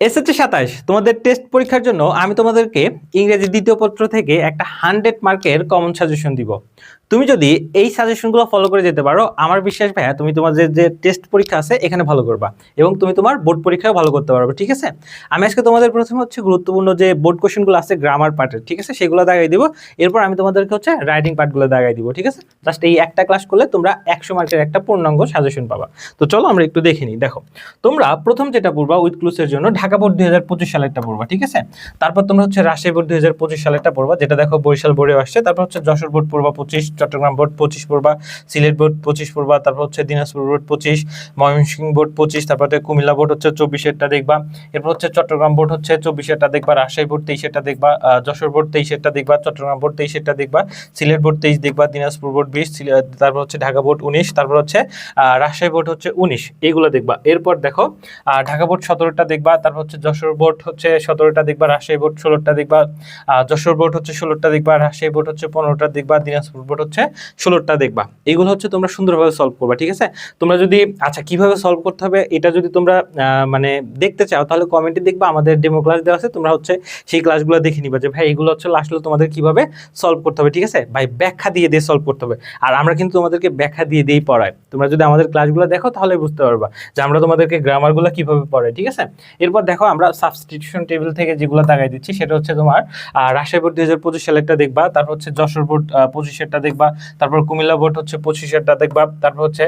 SSC 27 তোমাদের test পরীক্ষার জন্য আমি তোমাদেরকে ইংরেজি দ্বিতীয় পত্র থেকে একটা 100 মার্কের কমন সাজেশন দিব। তুমি যদি এই সাজেশনগুলো ফলো করে যেতে পারো, আমার বিশ্বাস ভাইয়া তুমি তোমাদের যে টেস্ট পরীক্ষা আছে এখানে ভালো করবা এবং তুমি তোমার বোর্ড পরীক্ষায় ভালো করতে পারবে। ঠিক আছে, আমি আজকে তোমাদের প্রথমে হচ্ছে গুরুত্বপূর্ণ যে বোর্ড কোশ্চেনগুলো আছে গ্রামার পার্টের, ঠিক আছে, সেগুলো দাগাই দিব। এরপর আমি তোমাদেরকে হচ্ছে রাইটিং পার্টগুলো দাগাই দিব। ঠিক আছে, জাস্ট এই একটা ক্লাস করলে তোমরা 100 মার্কের একটা পূর্ণাঙ্গ সাজেশন পাবা। তো চলো আমরা একটু দেখে নিই। দেখো, তোমরা প্রথম যেটা পড়বা উইথ ক্লুজের জন্য ঢাকা বোর্ড 2025 সালেরটা পড়বা। ঠিক আছে, তারপর তোমরা হচ্ছে রাজশাহী বোর্ড 2025 সালেরটা পড়বা, যেটা দেখো বরিশাল বোর্ডে আসছে। তারপর হচ্ছে যশোর বোর্ড পড়বা 25, চট্টগ্রাম বোর্ড 25 পড়বা, সিলেট বোর্ড 25 পড়বা, তারপর হচ্ছে দিনাজপুর বোর্ড 25, ময়মনসিংহ বোর্ড 25, তারপর কুমিল্লা বোর্ড হচ্ছে 24-এরটা দেখবা। এরপর হচ্ছে চট্টগ্রাম বোর্ড হচ্ছে 24-এরটা দেখবা, রাজশাহী বোর্ড 23-এরটা দেখবা, যশোর বোর্ড 23-এরটা দেখবা, চট্টগ্রাম বোর্ড 23-এরটা দেখবা, সিলেট বোর্ড 23 দেখবা, দিনাজপুর বোর্ড 20, তারপর হচ্ছে ঢাকা বোর্ড 19, তারপর হচ্ছে রাজশাহী বোর্ড হচ্ছে 19, এইগুলো দেখবা। এরপর দেখো ঢাকা বোর্ড 17টা দেখবা, তারপর হচ্ছে যশোর বোর্ড হচ্ছে 17টা দেখবা, রাজশাহী বোর্ড 16টা দেখবা, যশোর বোর্ড হচ্ছে 16টা দেখবা, রাজশাহী বোর্ড হচ্ছে 15টা দেখবা, দিনাজপুর বোর্ড হচ্ছে 16টা দেখবা। এগুলো হচ্ছে তোমরা সুন্দরভাবে সলভ করবা। ঠিক আছে, তোমরা যদি আচ্ছা কিভাবে সলভ করতে হবে এটা যদি তোমরা মানে দেখতে চাও তাহলে কমেন্টে দেখবা আমাদের ডেমো ক্লাস দেওয়া আছে, তোমরা হচ্ছে সেই ক্লাসগুলো দেখে নিবা যে ভাই এগুলো হচ্ছে আসলে তোমাদের কিভাবে সলভ করতে হবে। ঠিক আছে ভাই, ব্যাখ্যা দিয়ে দিয়ে সলভ করতে হবে, আর আমরা কিন্তু তোমাদেরকে ব্যাখ্যা দিয়ে দিয়েই পড়াই। তোমরা যদি আমাদের ক্লাসগুলো দেখো তাহলে বুঝতে পারবা যে আমরা তোমাদেরকে গ্রামারগুলো কিভাবে পড়াই। ঠিক আছে, এরপর দেখো আমরা সাবস্টিটিউশন টেবিল থেকে যেগুলো দাগাই দিচ্ছি সেটা হচ্ছে তোমার রাজশাহী বোর্ড 2025 সালেরটা দেখবা, তারপর হচ্ছে যশোর বোর্ড 25-এরটা দেখবা, তারপর কুমিল্লা বোর্ড হচ্ছে 25-এরটা দেখবা, তারপর হচ্ছে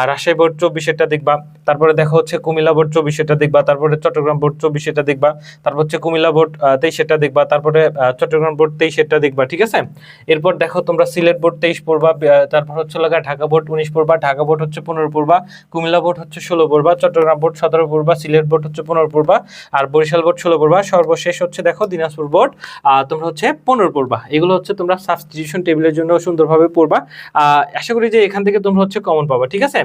রাজশাহী বোর্ড 24-এরটা দেখবা, তারপরে দেখো হচ্ছে কুমিল্লা বোর্ড 24-এরটা দেখবা, তারপরে চট্টগ্রাম বোর্ড 24-এরটা দেখবা, তারপর হচ্ছে কুমিল্লা বোর্ড 23-এরটা দেখবা, তারপরে চট্টগ্রাম বোর্ড 23-এরটা দেখবা। ঠিক আছে, এরপর দেখো তোমরা সিলেট বোর্ড 23 পড়বা, তারপর হচ্ছে ঢাকা বোর্ড 19 পড়বা, ঢাকা বোর্ড হচ্ছে 15 পড়বা, কুমিল্লা বোর্ড হচ্ছে 16 পড়বা, চট্টগ্রাম বোর্ড 17 পড়বা, সিলেট বোর্ড হচ্ছে 15 পড়বা, আর বরিশাল বোর্ড 16 পড়বা, সর্বশেষ হচ্ছে দেখো দিনাজপুর বোর্ড তোমরা হচ্ছে 15 পড়বা। এগুলো হচ্ছে তোমরা সাবস্টিটিউশন টেবিলের জন্য সুন্দরভাবে পড়বা। আশা করি যে এখান থেকে তোমরা হচ্ছে কমন পাবা। ঠিক আছে,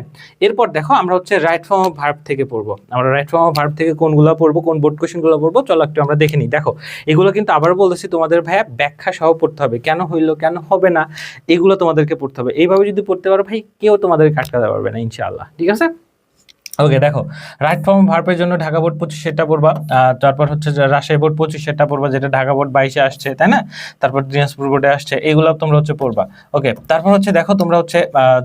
এরপর দেখো আমরা হচ্ছে রাইট ফর্ম অফ ভার্ব থেকে পড়বো। আমরা রাইট ফর্ম অফ ভার্ব থেকে কোনগুলো পড়বো, কোন বোর্ড কোশ্চেনগুলো পড়বো, চলো একটু আমরা দেখে নিই। দেখো, এগুলো কিন্তু আবার বলতেছি তোমাদের ভাইয়া ব্যাখ্যা সহ পড়তে হবে, কেন হইলো কেন হবে না এগুলো তোমাদেরকে পড়তে হবে। এইভাবে যদি পড়তে পারো ভাই কেউ তোমাদেরকে আটকাতে পারবে না ইনশাআল্লাহ। ঠিক আছে, ওকে দেখো, রাইট ফর্ম ভার্বের জন্য ঢাকা বোর্ড 25-এরটা পড়বা, তারপর হচ্ছে রাজশাহী বোর্ড 25-এরটা পড়বা, যেটা ঢাকা বোর্ড 22-এ আসছে, তাই না, তারপর দিনাজপুর বোর্ডে আসছে, এগুলো তোমরা হচ্ছে পড়বা। ওকে, তারপর হচ্ছে দেখো তোমরা হচ্ছে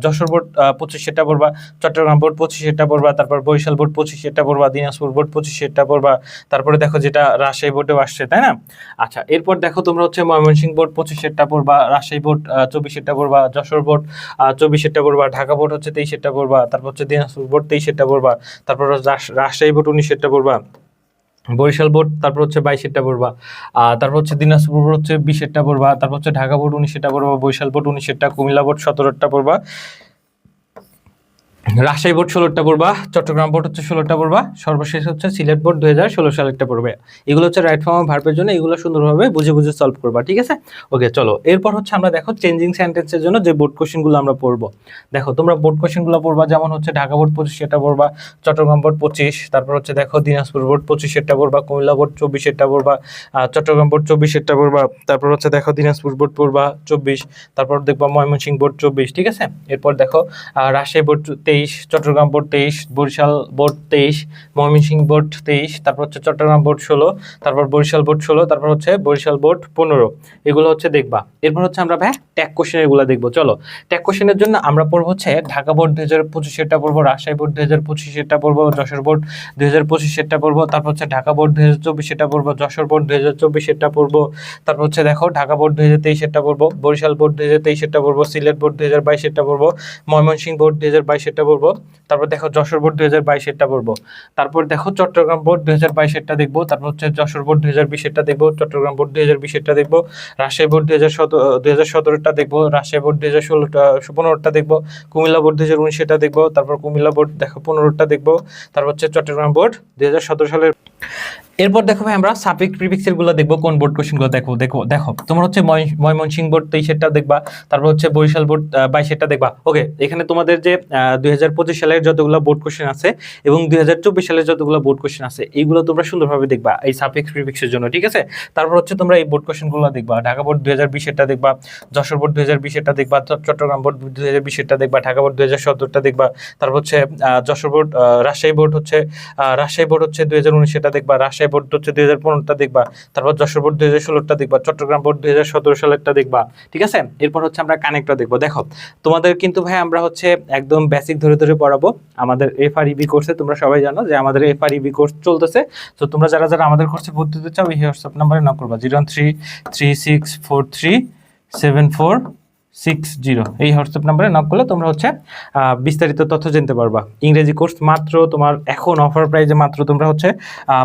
যশোর বোর্ড 25-এরটা পড়বা, চট্টগ্রাম বোর্ড 25-এরটা পড়বা, তারপর বরিশাল বোর্ড 25-এরটা পড়বা, দিনাজপুর বোর্ড 25-এরটা পড়বা, তারপরে দেখো যেটা রাজশাহী বোর্ডেও আসছে, তাই না। আচ্ছা, এরপর দেখো তোমরা হচ্ছে ময়মনসিংহ বোর্ড 25-এরটা পড়বা, রাজশাহী বোর্ড 24-এরটা পড়বা, যশোর বোর্ড 24-এরটা পড়বা, ঢাকা বোর্ড হচ্ছে 23-এরটা পড়বা, তারপর হচ্ছে দিনাজপুর বোর্ড 23-এরটা পড়বা, তারপর রাজশাহী বোর্ড 19-এরটা পড়বা, বরিশাল বোর্ড তারপর হচ্ছে 22-এরটা পড়বা, তারপর হচ্ছে দিনাজপুর বোর্ড হচ্ছে 20-এরটা পড়বা, তারপর হচ্ছে ঢাকা বোর্ড 19-এরটা পড়বা, বরিশাল বোর্ড 19-এরটা, কুমিল্লা বোর্ড 17-এরটা পড়বা, রাজশাহী বোর্ড 16টা পড়বা, চট্টগ্রাম বোর্ড হচ্ছে 16টা পড়বা, সর্বশেষ হচ্ছে সিলেট বোর্ড 2016 সালেরটা পড়বে। এগুলো হচ্ছে রাইট ফর্ম অফ ভার্বের জন্য, এগুলো সুন্দরভাবে বুঝে বুঝে সলভ করবা। ঠিক আছে, ওকে চলো এরপর হচ্ছে আমরা দেখো চেঞ্জিং সেন্টেন্সের জন্য যে বোর্ড কোশ্চেনগুলো আমরা পড়বো। দেখো তোমরা বোর্ড কোশ্চেনগুলো পড়বা, যেমন হচ্ছে ঢাকা বোর্ড 25-এরটা পড়বা, চট্টগ্রাম বোর্ড 25, তারপর হচ্ছে দেখো দিনাজপুর বোর্ড 25-এরটা পড়বা, কুমিল্লা বোর্ড 24-এরটা পড়বা, চট্টগ্রাম বোর্ড 24-এরটা পড়বা, তারপর হচ্ছে দেখো দিনাজপুর বোর্ড পড়বা 24, তারপর দেখবা ময়মনসিংহ বোর্ড 24। ঠিক আছে, এরপর দেখো Rajshahi board 23, Chattogram board 23, Barisal board 23, Mymensingh board 23, তারপর হচ্ছে চট্টগ্রাম বোর্ড 16, তারপর বরিশাল বোর্ড 16, তারপর হচ্ছে বরিশাল বোর্ড 15, এগুলো হচ্ছে দেখবা। এরপর হচ্ছে আমরা ভাই ট্যাগ কোশ্চেন এগুলো দেখবো। চলো, ট্যাগ কোশ্চেনের জন্য আমরা পড়বো হচ্ছে ঢাকা বোর্ড 2025-এরটা পড়বো, রাজশাহী বোর্ড 2025-এরটা পড়বো, যশোর বোর্ড 2025-এরটা পড়বো, তারপর হচ্ছে ঢাকা বোর্ড 2024-এরটা পড়বো, যশোর বোর্ড 2024-এরটা পড়বো, তারপর হচ্ছে দেখো ঢাকা বোর্ড 2023-এরটা পড়বো, বরিশাল বোর্ড 2023-এরটা পড়বো, সিলেট বোর্ড 2022-এরটা পড়বো, ময়মনসিংহ বোর্ড 2022-এরটা পড়বো, তারপর দেখো যশোর বোর্ড 2022-এরটা পড়বো, তারপর দেখো চট্টগ্রাম বোর্ড 2022-এরটা দেখবো, তারপর হচ্ছে যশোর বোর্ড 2020-এরটা দেখবো, চট্টগ্রাম বোর্ড 2020-এরটা দেখবো, রাজশাহী বোর্ড 2017-এরটা দেখবো, রাজশাহী বোর্ড 2015-টা দেখবো, কুমিল্লা বোর্ড 2019-এরটা দেখবো, তারপর কুমিল্লা বোর্ড দেখো 15-টা দেখবো, তারপর হচ্ছে চট্টগ্রাম বোর্ড 2017 সালের। এরপর দেখো ভাই আমরা সাফিক্স প্রিফিক্সের গুলো দেখবো, কোন বোর্ড কোশ্চেনগুলো দেখো দেখো দেখো তোমরা হচ্ছে ময়মনসিংহ বোর্ড 23-এরটা দেখবা, তারপর হচ্ছে বরিশাল বোর্ড 22-এরটা দেখবা। ওকে, এখানে তোমাদের যে 2025 সালের যতগুলো বোর্ড কোশ্চেন আছে এবং 2024 সালের যতগুলো বোর্ড কোশ্চেন আছে এইগুলো তোমরা সুন্দরভাবে দেখবা এই সাফিক্স প্রিফিক্সের জন্য। ঠিক আছে, তারপর হচ্ছে তোমরা এই বোর্ড কোশ্চেনগুলো দেখবা, ঢাকা বোর্ড 2020-এরটা দেখবা, যশোর বোর্ড 2020-এরটা দেখবা, চট্টগ্রাম বোর্ড 2020-এরটা দেখবা, ঢাকা বোর্ড 2017-টা দেখবা, তারপর হচ্ছে যশোর বোর্ড রাজশাহী বোর্ড হচ্ছে 2019-এরটা দেখবা, রাজশাহী রাজশাহী বোর্ড হচ্ছে 2015টা দেখবা, তারপর যশোর বোর্ড 2016টা দেখবা, চট্টগ্রাম বোর্ড 2017 সালেরটা দেখবা, ঠিক আছে। এরপর হচ্ছে আমরা কানেক্টর দেখবো। দেখো তোমাদের কিন্তু ভাই আমরা হচ্ছে একদম বেসিক ধরে ধরে পড়াবো। আমাদের FREB কোর্সে তোমরা সবাই জানো যে আমাদের FREB কোর্স চলতেছে। তো তোমরা যারা যারা আমাদের কোর্সে ভর্তি হতে চাও এই হোয়াটসঅ্যাপ নাম্বারে নক করবা 01336437460। এই হোয়াটসঅ্যাপ নাম্বারে নক করলে তোমরা হচ্ছে বিস্তারিত তথ্য জানতে পারবা। ইংরেজি কোর্স মাত্র তোমার এখন অফার প্রাইসে মাত্র তোমরা হচ্ছে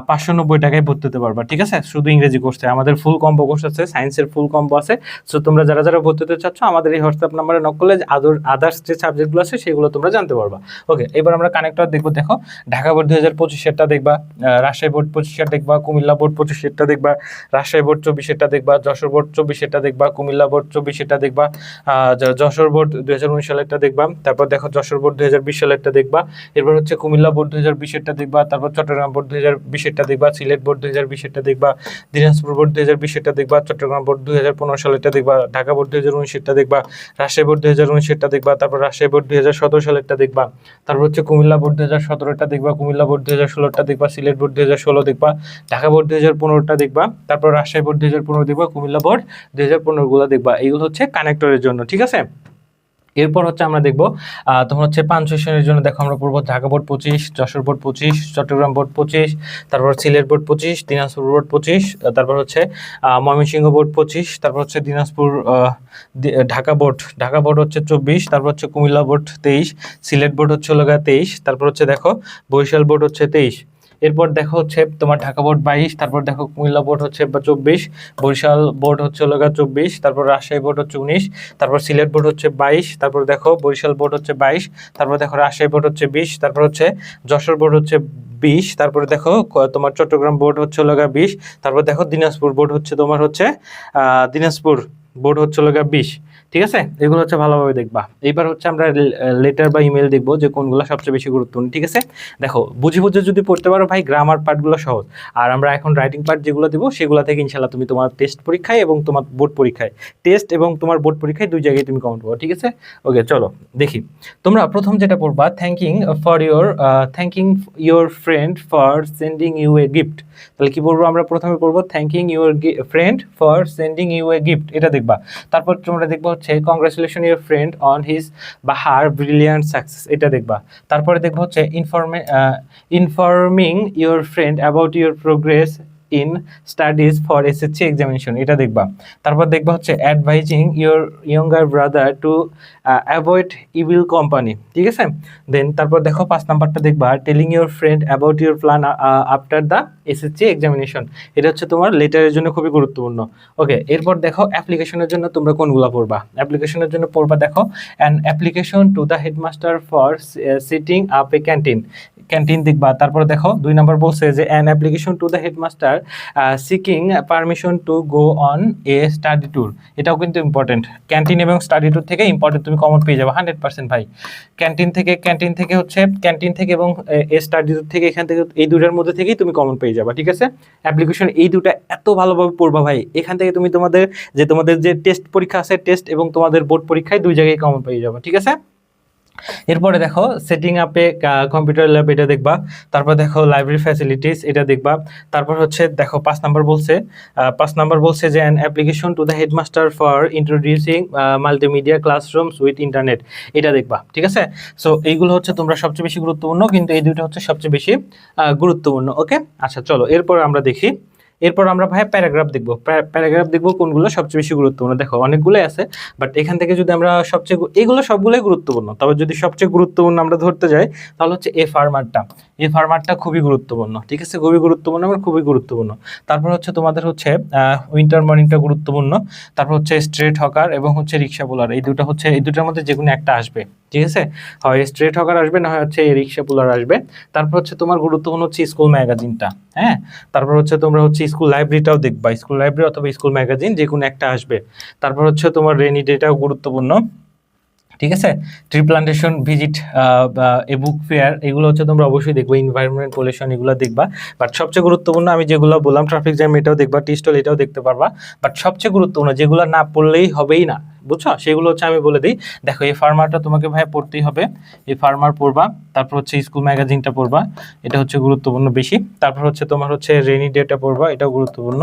590 টাকায় ভর্তি হতে পারবা, ঠিক আছে। শুধু ইংরেজি কোর্সে আমাদের ফুল কম্বো কোর্স আছে, সায়েন্সের ফুল কম্বো আছে। সো তোমরা যারা যারা ভর্তি হতে চাচ্ছ আমাদের এই হোয়াটসঅ্যাপ নাম্বারে নক করলে আদার্স যে সাবজেক্টগুলো আছে সেগুলো তোমরা জানতে পারবা। ওকে, এবার আমরা কানেক্টর দেখবো। দেখো ঢাকা বোর্ড 2025-এরটা দেখবা, রাজশাহী বোর্ড 25-এর দেখবা, কুমিল্লা বোর্ড 25-এরটা দেখবা, রাজশাহী বোর্ড 24-এরটা দেখবা, যশোর বোর্ড 24-এরটা দেখবা, কুমিল্লা বোর্ড 24-এরটা দেখবা, যশোর বোর্ড 2019 সালেরটা দেখবা, তারপর দেখো যশোর বোর্ড 2020 সালেরটা দেখবা, এরপর হচ্ছে কুমিল্লা বোর্ড 2020-এরটা দেখবা, তারপর চট্টগ্রাম বোর্ড 2020-এরটা দেখবা, সিলেট বোর্ড 2020-এরটা দেখবা, দিনাজপুর বোর্ড 2020-এরটা দেখবা, চট্টগ্রাম বোর্ড 2015 সালেরটা দেখবা, ঢাকা বোর্ড 2019-এরটা দেখবা, রাজশাহী বোর্ড 2019-এরটা দেখবা, তারপর রাজশাহী বোর্ড 2017 সালেরটা দেখবা, তারপর হচ্ছে কুমিল্লা বোর্ড 2017-টা দেখবা, কুমিল্লা বোর্ড 2016-টা দেখবা, সিলেট বোর্ড 2016 দেখবা, ঢাকা বোর্ড 2015-টা দেখবা, তারপর রাজশাহী বোর্ড 2015 দেখবা, কুমিল্লা বোর্ড 2015 গুলো দেখবা। এইগুলো হচ্ছে কানেক্টরের জন্য, ঠিক আছে। এরপর হচ্ছে আমরা দেখবো তোমার হচ্ছে পাঞ্চুয়েশনের জন্য। দেখো আমরা পড়বো Dhaka board 25, Jashore board 25, Chattogram board 25, তারপর সিলেট বোর্ড 25, দিনাজপুর বোর্ড 25, তারপর হচ্ছে ময়মনসিংহ বোর্ড 25, তারপর হচ্ছে দিনাজপুর ঢাকা বোর্ড হচ্ছে 24, তারপর হচ্ছে কুমিল্লা বোর্ড 23, সিলেট বোর্ড হচ্ছে 23, তারপর হচ্ছে দেখো বরিশাল বোর্ড হচ্ছে 23। এরপর দেখো হচ্ছে তোমার ঢাকা বোর্ড 22, তারপর দেখো কুমিল্লা বোর্ড হচ্ছে 24, বরিশাল বোর্ড হচ্ছে 24, তারপর রাজশাহী বোর্ড হচ্ছে 19, তারপর সিলেট বোর্ড হচ্ছে 22, তারপর দেখো বরিশাল বোর্ড হচ্ছে 22, তারপর দেখো রাজশাহী বোর্ড হচ্ছে 20, তারপর হচ্ছে যশোর বোর্ড হচ্ছে 20, তারপরে দেখো তোমার চট্টগ্রাম বোর্ড হচ্ছে 20, তারপর দেখো দিনাজপুর বোর্ড হচ্ছে তোমার হচ্ছে দিনাজপুর বোর্ড হচ্ছে 20। ঠিক আছে, এগুলো হচ্ছে ভালোভাবে দেখবা। এইবার হচ্ছে আমরা লেটার বা ইমেল দেখবো যে কোনগুলো সবচেয়ে বেশি গুরুত্বপূর্ণ। ঠিক আছে, দেখো বুঝে যদি পড়তে পারো ভাই গ্রামার পার্টগুলো সহজ, আর আমরা এখন রাইটিং পার্ট যেগুলো দেবো সেগুলো থেকে ইনশাল্লাহ তুমি তোমার টেস্ট পরীক্ষায় এবং তোমার বোর্ড পরীক্ষায়, টেস্ট এবং তোমার বোর্ড পরীক্ষায় দুই জায়গায় তুমি কমেন্ট পাবো। ঠিক আছে, ওকে চলো দেখি। তোমরা প্রথম যেটা পড়বা thanking your friend for sending you a gift. তাহলে কি বলবো আমরা? প্রথমে পড়বো thanking your friend for sending you a gift, এটা দেখবা। তারপর তোমরা দেখবো হচ্ছে congratulation your friend on his বা হার ব্রিলিয়ান্ট সাকসেস, এটা দেখবা। তারপরে দেখবো হচ্ছে informing your friend about your progress in studies for SSC examination, এটা দেখবা। তারপর দেখবা হচ্ছে advising your younger brother to avoid evil company. ঠিক আছে, দেন তারপর দেখো 5 নাম্বারটা দেখবা telling your friend about your plan after the SSC examination, এটা হচ্ছে তোমার লেটারের জন্য খুবই গুরুত্বপূর্ণ। ওকে, এরপর দেখো অ্যাপ্লিকেশনের জন্য তোমরা কোনগুলো পড়বা? অ্যাপ্লিকেশনের জন্য পড়বা দেখো an application to the headmaster for setting up a canteen দেখবা। তারপর দেখো 2 নম্বর বলছে যে an application to the headmaster seeking permission to go on a study tour, এটাও কিন্তু ইম্পর্টেন্ট। ক্যান্টিন এবং স্টাডি ট্যুর থেকে ইম্পর্টেন্ট তুমি কমন পেয়ে যাবে 100% ভাই। ক্যান্টিন থেকে হচ্ছে ক্যান্টিন থেকে এবং এ স্টাডি ট্যুর থেকে, এখান থেকে এই দুটার মধ্যে থেকেই তুমি কমন পেয়ে যাবে। ঠিক আছে, অ্যাপ্লিকেশন এই দুটা এত ভালোভাবে পড়বা ভাই, এখান থেকে তুমি তোমাদের যে টেস্ট পরীক্ষা আছে টেস্ট এবং তোমাদের বোর্ড পরীক্ষায় দুই জায়গায় কমন পেয়ে যাবে। ঠিক আছে, এরপরে দেখো সেটিং আপে কম্পিউটার ল্যাব, এটা দেখবা। তারপর দেখো লাইব্রেরি ফ্যাসিলিটিস, এটা দেখবা। তারপর হচ্ছে দেখো 5 নাম্বার বলছে যে an application to the headmaster for introducing multimedia classrooms with internet, এটা দেখবা। ঠিক আছে, সো এইগুলো হচ্ছে তোমরা সবচেয়ে বেশি গুরুত্বপূর্ণ, কিন্তু এই দুটো হচ্ছে সবচেয়ে বেশি গুরুত্বপূর্ণ। ওকে, আচ্ছা চলো এরপর আমরা দেখি। এরপর আমরা ভাই প্যারাগ্রাফ দেখবো কোনগুলো সবচেয়ে বেশি গুরুত্বপূর্ণ। দেখো অনেকগুলোই আছে, বাট এখান থেকে যদি আমরা এগুলো সবগুলোই গুরুত্বপূর্ণ, তবে যদি সবচেয়ে গুরুত্বপূর্ণ আমরা ধরতে যাই তাহলে হচ্ছে এ ফার্মারটা খুবই গুরুত্বপূর্ণ। ঠিক আছে, খুবই গুরুত্বপূর্ণ। তারপর হচ্ছে তোমাদের হচ্ছে উইন্টার মর্নিংটা গুরুত্বপূর্ণ। তারপর হচ্ছে স্ট্রেট হকার এবং হচ্ছে রিক্সা পুলার, এই দুটার মধ্যে যে কোনো একটা আসবে। ঠিক আছে, হয় স্ট্রেট হকার আসবে, না হয় হচ্ছে রিক্সা পুলার আসবে। তারপর হচ্ছে তোমার গুরুত্বপূর্ণ হচ্ছে স্কুল ম্যাগাজিনটা, হ্যাঁ। তারপর হচ্ছে তোমরা হচ্ছে স্কুল লাইব্রেরিটাও দেখবা, স্কুল লাইব্রেরি অথবা স্কুল ম্যাগাজিন যে কোনো একটা আসবে। তারপর হচ্ছে তোমার রেনি ডেটাও গুরুত্বপূর্ণ। ঠিক আছে। ট্রি প্লান্টেশন ভিজিট, এ বুক ফেয়ার, এগুলো হচ্ছে তোমরা অবশ্যই দেখবে, এনভায়রনমেন্ট পলিউশন এগুলো দেখবা। বাট সবচেয়ে গুরুত্বপূর্ণ আমি যেগুলো বললাম, ট্রাফিক জ্যাম এটাও দেখবা, টি স্টল এটাও দেখতে পারবা। বাট সবচেয়ে গুরুত্বপূর্ণ যেগুলো না পড়লেই হবেই না, বুঝছো, সেগুলো হচ্ছে আমি বলে দিই। দেখো এই ফার্মারটা তোমাকে ভাই পড়তেই হবে, এই ফার্মার পড়বা, তারপর হচ্ছে স্কুল ম্যাগাজিনটা পড়বা, এটা হচ্ছে গুরুত্বপূর্ণ বেশি। তারপর হচ্ছে তোমার হচ্ছে রেনি ডেটা পড়বা, এটাও গুরুত্বপূর্ণ।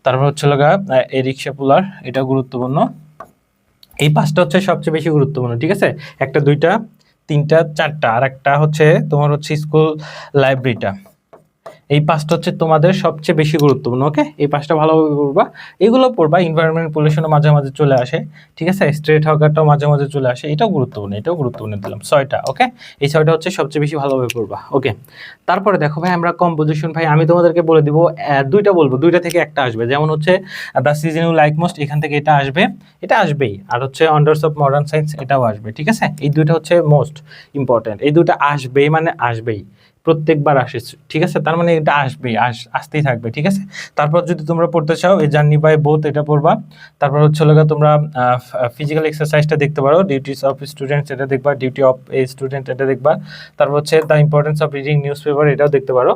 তারপর হচ্ছে লগা এই রিক্সা পুলার, এটাও গুরুত্বপূর্ণ। এই 5টা হচ্ছে সবচেয়ে বেশি গুরুত্বপূর্ণ, ঠিক আছে। একটা, দুইটা, তিনটা, চারটা, আর একটা হচ্ছে তোমার হচ্ছে স্কুল লাইব্রেরিটা। এই 5টা হচ্ছে তোমাদের সবচেয়ে বেশি গুরুত্বপূর্ণ। ওকে, এই 5টা ভালোভাবে পড়বা, এগুলো পড়বা। এনভায়রনমেন্ট পলিউশনও মাঝে মাঝে চলে আসে, ঠিক আছে। স্ট্রেট হকারটাও মাঝে মাঝে চলে আসে, এটাও গুরুত্বপূর্ণ, এটাও গুরুত্বপূর্ণ দিলাম 6টা। ওকে, এই 6টা হচ্ছে সবচেয়ে বেশি ভালোভাবে পড়বা। ওকে, তারপরে দেখো ভাই আমরা কম্পোজিশন, ভাই আমি তোমাদেরকে বলে দিব, 2টা বলবো, 2টা থেকে একটা আসবে। যেমন হচ্ছে the season you like most, এখান থেকে এটা আসবে, এটা আসবেই। আর হচ্ছে আন্ডার্স অফ মডার্ন সায়েন্স, এটাও আসবে, ঠিক আছে। এই 2টা হচ্ছে মোস্ট ইম্পর্টেন্ট, এই 2টা আসবেই মানে আসবেই, প্রত্যেকবার আসে, ঠিক আছে। তার মানে এটা আসবেই, আসতেই থাকবে, ঠিক আছে। তারপর যদি তোমরা পড়তে চাও, এই জার্নি বাই বোথ, এটা পড়বা। তারপর হচ্ছে লগা তোমরা ফিজিক্যাল এক্সারসাইজটা দেখতে পারো, ডিউটিস অফ স্টুডেন্টস এটা দেখবা, ডিউটি অফ এ স্টুডেন্ট এটা দেখবা। তারপর হচ্ছে the importance of reading news paper, এটাও দেখতে পারো।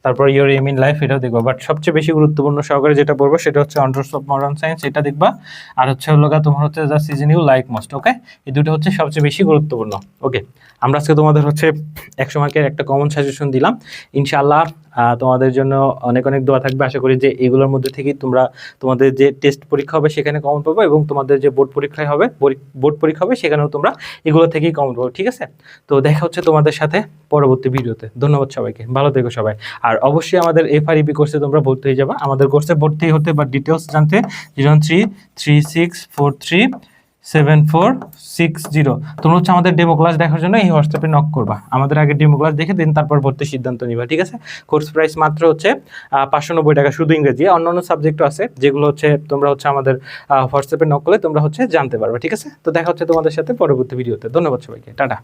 তারপর ইয়োর এম ইন লাইফ, এটাও দেখবা। বাট সবচেয়ে বেশি গুরুত্বপূর্ণ সহকারে যেটা পড়বো সেটা হচ্ছে আন্ডার্স অফ মডার্ন সায়েন্স, এটা দেখবা। আর হচ্ছে লগা তোমার হচ্ছে the season you like most. Okay, এই 2টো হচ্ছে সবচেয়ে বেশি গুরুত্বপূর্ণ। ওকে, আমরা আজকে তোমাদের হচ্ছে 100 মার্কের একটা কমন সাজেশন দিলাম। ইনশাআল্লাহ তোমাদের জন্য অনেক অনেক দোয়া থাকবে। আশা করি যে এগুলোর মধ্যে থেকেই তোমরা তোমাদের যে টেস্ট পরীক্ষা হবে সেখানে কমন পাবো, এবং তোমাদের যে বোর্ড পরীক্ষায় হবে, বোর্ড পরীক্ষা হবে সেখানেও তোমরা এগুলো থেকেই কমন পাবো, ঠিক আছে। তো দেখা হচ্ছে তোমাদের সাথে পরবর্তী ভিডিওতে। ধন্যবাদ সবাইকে, ভালো থেকো সবাই। আর অবশ্যই আমাদের FREP কোর্সে তোমরা ভর্তি হয়ে যাবা। আমাদের কোর্সে ভর্তি হতে বা ডিটেলস জানতে 0336437460, তোমরা হচ্ছে আমাদের ডেমো ক্লাস দেখার জন্য এই হোয়াটসঅ্যাপে নক করবা। আমাদের আগে ডেমো ক্লাস দেখে দিন, তারপর ভর্তির সিদ্ধান্ত নিবা, ঠিক আছে। কোর্স প্রাইস মাত্র হচ্ছে 590 টাকা, শুধু ইংরেজি, অন্যান্য সাবজেক্টও আছে, যেগুলো হচ্ছে তোমরা হচ্ছে আমাদের হোয়াটসঅ্যাপে নক করলে তোমরা হচ্ছে জানতে পারবে, ঠিক আছে। তো দেখা হচ্ছে তোমাদের সাথে পরবর্তী ভিডিওতে। ধন্যবাদ সবাইকে, টাটা।